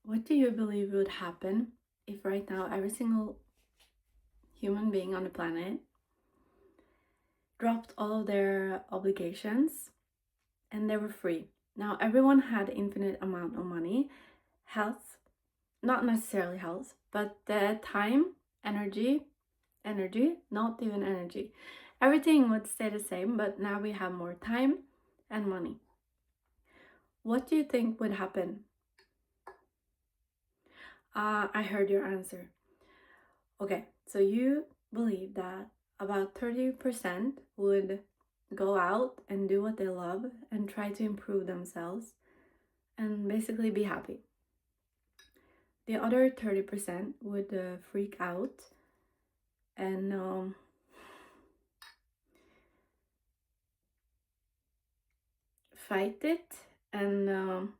What do you believe would happen if right now every single human being on the planet dropped all of their obligations and they were free? Now everyone had infinite amount of money, health, not necessarily health, but the time, energy, not even energy. Everything would stay the same, but now we have more time and money. What do you think would happen? I heard your answer. Okay, so you believe that about 30% would go out and do what they love and try to improve themselves and basically be happy. The other 30% would freak out and fight it and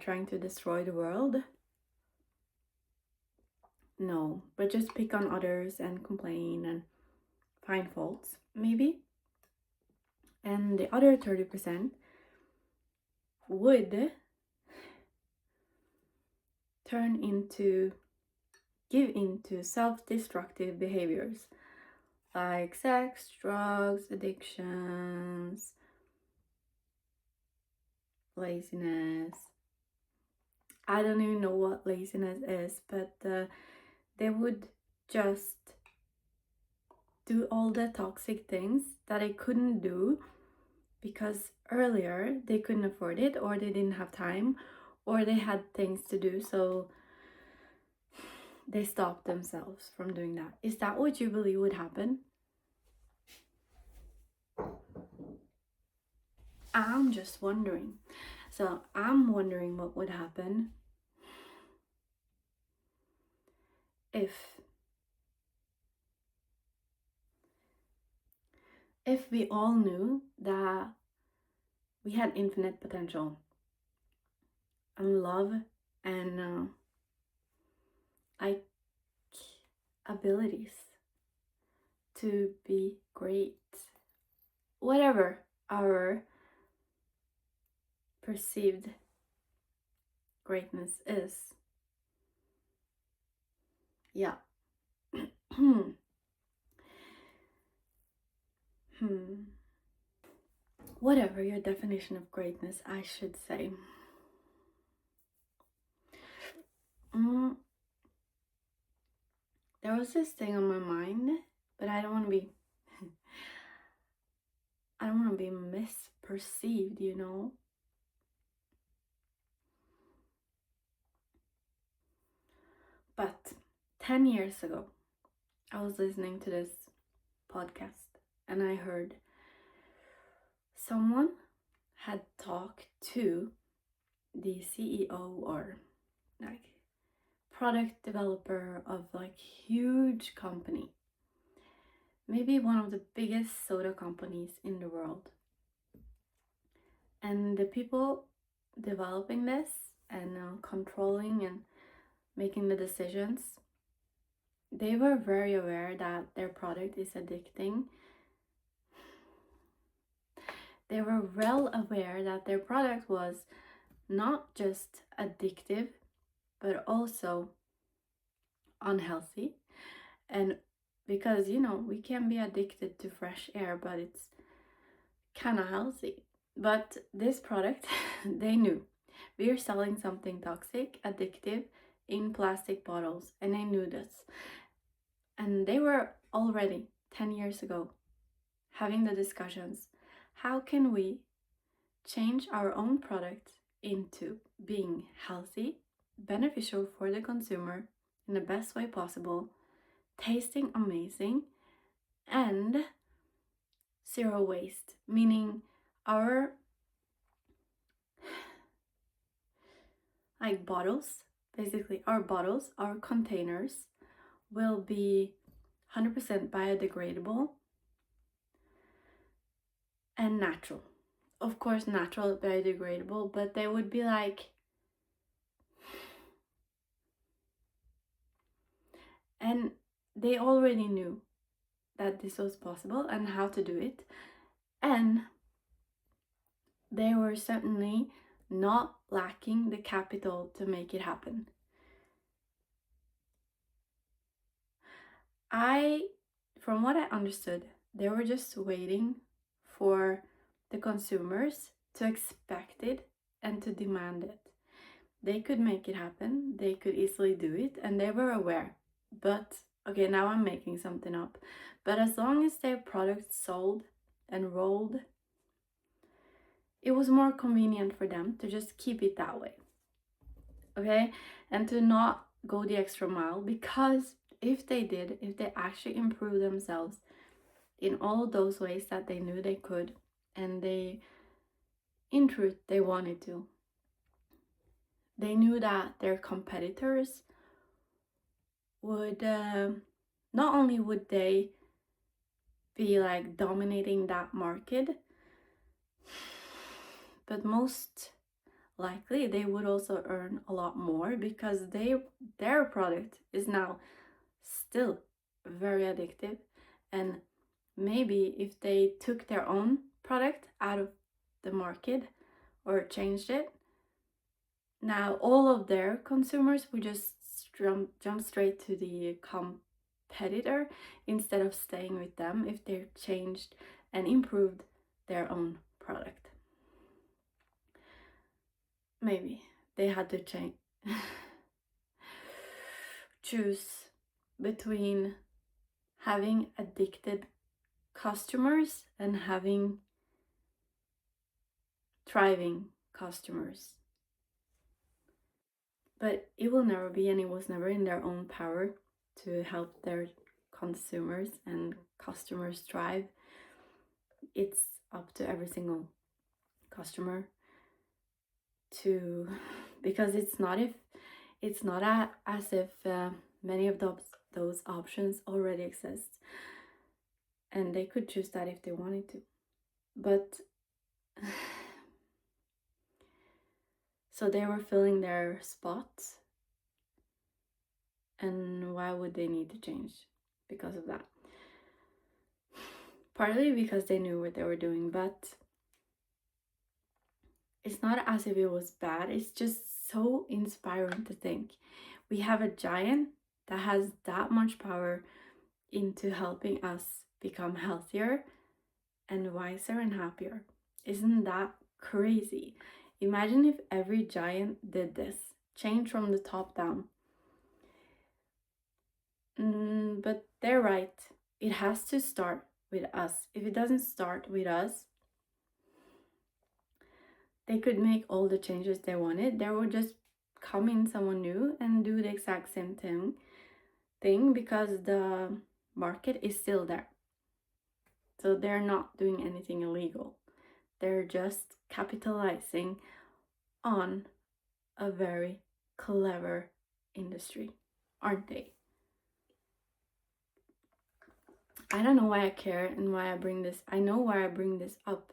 trying to destroy the world. No, but just pick on others and complain and find faults, maybe. And the other 30% would give into self-destructive behaviors like sex, drugs, addictions, laziness. I don't even know what laziness is, but they would just do all the toxic things that I couldn't do because earlier they couldn't afford it, or they didn't have time, or they had things to do, so they stopped themselves from doing that. Is that what you believe would happen? I'm just wondering. So I'm wondering what would happen if we all knew that we had infinite potential and love and like abilities to be great, whatever our perceived greatness is. Yeah. Whatever your definition of greatness, I should say. There was this thing on my mind, but I don't want to be misperceived, you know? But 10 years ago, I was listening to this podcast and I heard someone had talked to the CEO or like product developer of like huge company, maybe one of the biggest soda companies in the world. And the people developing this and controlling and making the decisions, they were very aware that their product is addicting. They were well aware that their product was not just addictive, but also unhealthy. And because, we can be addicted to fresh air, but it's kind of healthy. But this product, they knew we are selling something toxic, addictive in plastic bottles, and they knew this. And they were already 10 years ago having the discussions. How can we change our own product into being healthy, beneficial for the consumer in the best way possible, tasting amazing, and zero waste, meaning our bottles, basically our bottles, our containers will be 100% biodegradable and natural. Of course, natural, biodegradable, but they would be like, and they already knew that this was possible and how to do it. And they were certainly not lacking the capital to make it happen. From what I understood, they were just waiting for the consumers to expect it and to demand it. They could make it happen, they could easily do it, and they were aware. But, okay, now I'm making something up. But as long as their product sold and rolled, it was more convenient for them to just keep it that way. Okay? And to not go the extra mile, because if they actually improve themselves in all those ways that they knew they could, and in truth, they wanted to, they knew that their competitors would, not only would they be like dominating that market, but most likely they would also earn a lot more, because their product is now still very addictive. And maybe if they took their own product out of the market or changed it, now all of their consumers would just jump straight to the competitor instead of staying with them if they changed and improved their own product. Maybe they had to choose between having addicted customers and having thriving customers. But it will never be, and it was never in their own power to help their consumers and customers thrive. It's up to every single customer to, because it's not as if many of those options already exist, and they could choose that if they wanted to. But so they were filling their spots, and why would they need to change because of that? Partly because they knew what they were doing, but it's not as if it was bad. It's just so inspiring to think we have a giant that has that much power into helping us become healthier and wiser and happier. Isn't that crazy? Imagine if every giant did this, change from the top down. But they're right. It has to start with us. If it doesn't start with us, they could make all the changes they wanted. There would just come in someone new and do the exact same thing because the market is still there. So they're not doing anything illegal. They're just capitalizing on a very clever industry, aren't they? I don't know why I care and why I bring this. I know why I bring this up,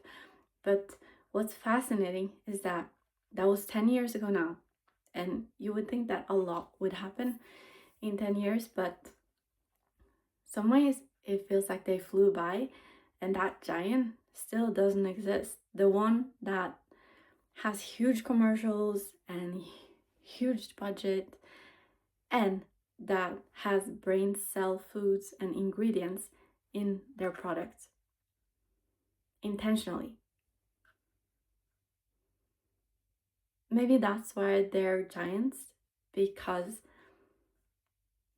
but what's fascinating is that was 10 years ago now, and you would think that a lot would happen in 10 years, but some ways it feels like they flew by, and that giant still doesn't exist. The one that has huge commercials and huge budget, and that has brain cell foods and ingredients in their products intentionally. Maybe that's why they're giants, because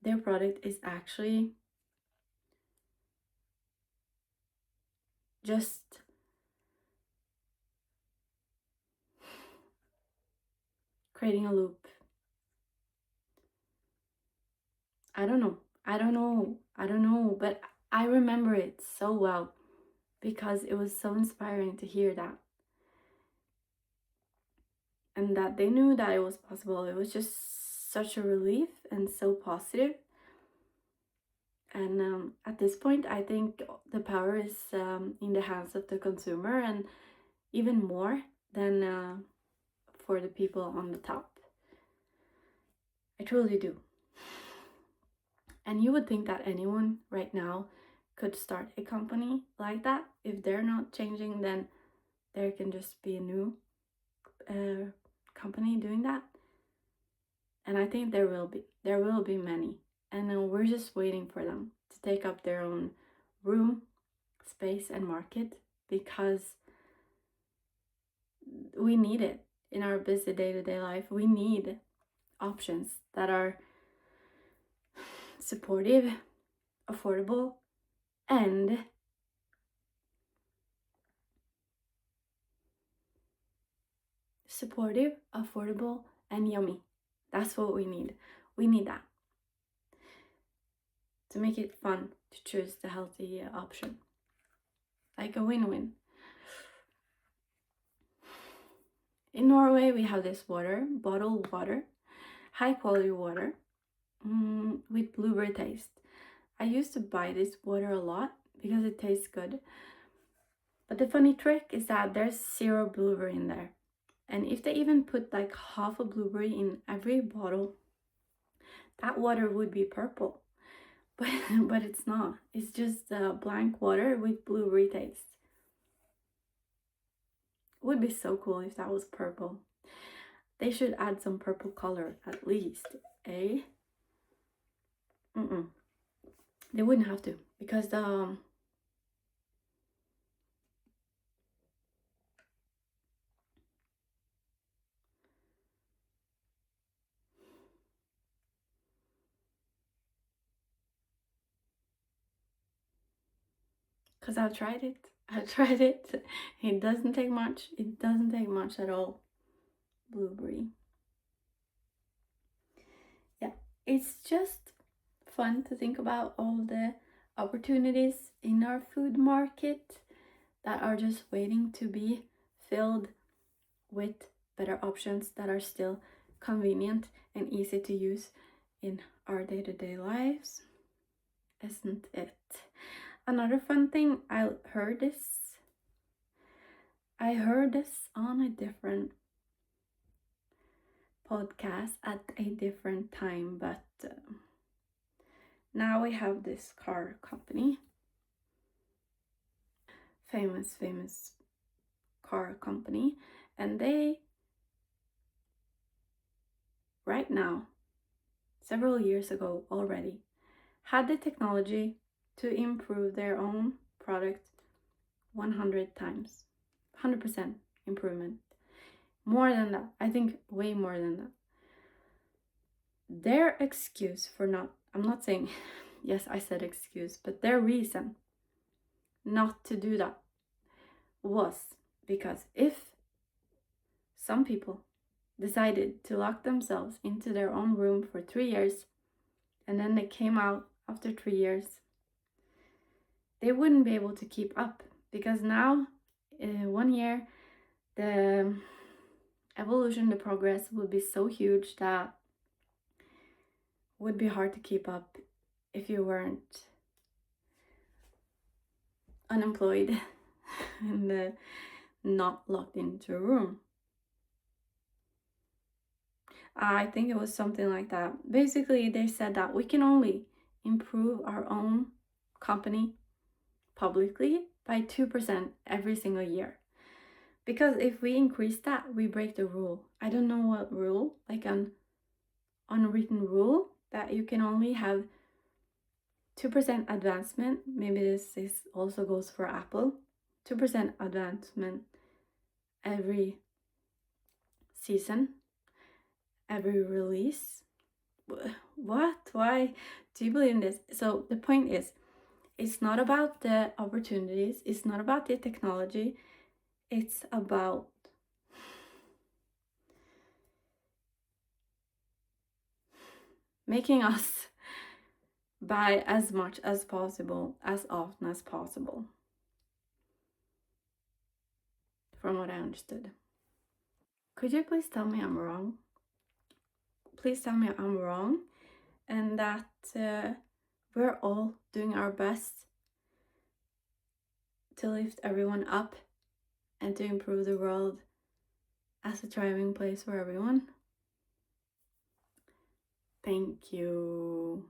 their product is actually just creating a loop. I don't know, but I remember it so well because it was so inspiring to hear that. And that they knew that it was possible. It was just such a relief and so positive. And at this point, I think the power is in the hands of the consumer, and even more than for the people on the top. I truly do. And you would think that anyone right now could start a company like that. If they're not changing, then there can just be a new company doing that, and I think there will be many, and we're just waiting for them to take up their own room, space, and market, because we need it in our busy day-to-day life. We need options that are supportive, affordable, and yummy. That's what we need. We need that to make it fun to choose the healthy option. Like a win-win. In Norway, we have this water, bottled water, high quality water, with blueberry taste. I used to buy this water a lot because it tastes good. But the funny trick is that there's 0 blueberry in there. And if they even put like half a blueberry in every bottle, that water would be purple. But it's not. It's just blank water with blueberry taste. It would be so cool if that was purple. They should add some purple color at least, eh? They wouldn't have to, because because I've tried it. It doesn't take much. It doesn't take much at all. Blueberry. Yeah, it's just fun to think about all the opportunities in our food market that are just waiting to be filled with better options that are still convenient and easy to use in our day-to-day lives. Isn't it? Another fun thing, I heard this on a different podcast at a different time, but now we have this car company, famous car company, and they right now, several years ago already, had the technology to improve their own product 100 times, 100% improvement. More than that, I think way more than that. Their excuse for not, I'm not saying, yes, I said excuse, but their reason not to do that was because if some people decided to lock themselves into their own room for 3 years and then they came out after 3 years, they wouldn't be able to keep up, because now, 1 year, the evolution, the progress would be so huge that would be hard to keep up if you weren't unemployed and not locked into a room. I think it was something like that. Basically, they said that we can only improve our own company publicly by 2% every single year. Because if we increase that, we break the rule. I don't know what rule, like an unwritten rule that you can only have 2% advancement. Maybe this also goes for Apple. 2% advancement every season, every release. What? Why do you believe in this? So the point is, it's not about the opportunities, it's not about the technology, it's about making us buy as much as possible, as often as possible. From what I understood. Could you please tell me I'm wrong? Please tell me I'm wrong, and that we're all doing our best to lift everyone up and to improve the world as a thriving place for everyone. Thank you.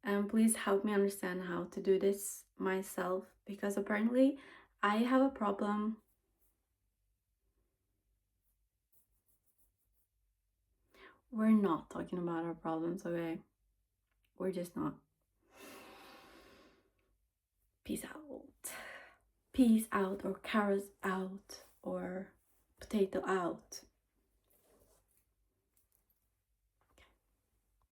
And please help me understand how to do this myself, because apparently I have a problem We're not talking about our problems, okay? We're just not. Peace out. Peace out, or carrots out, or potato out.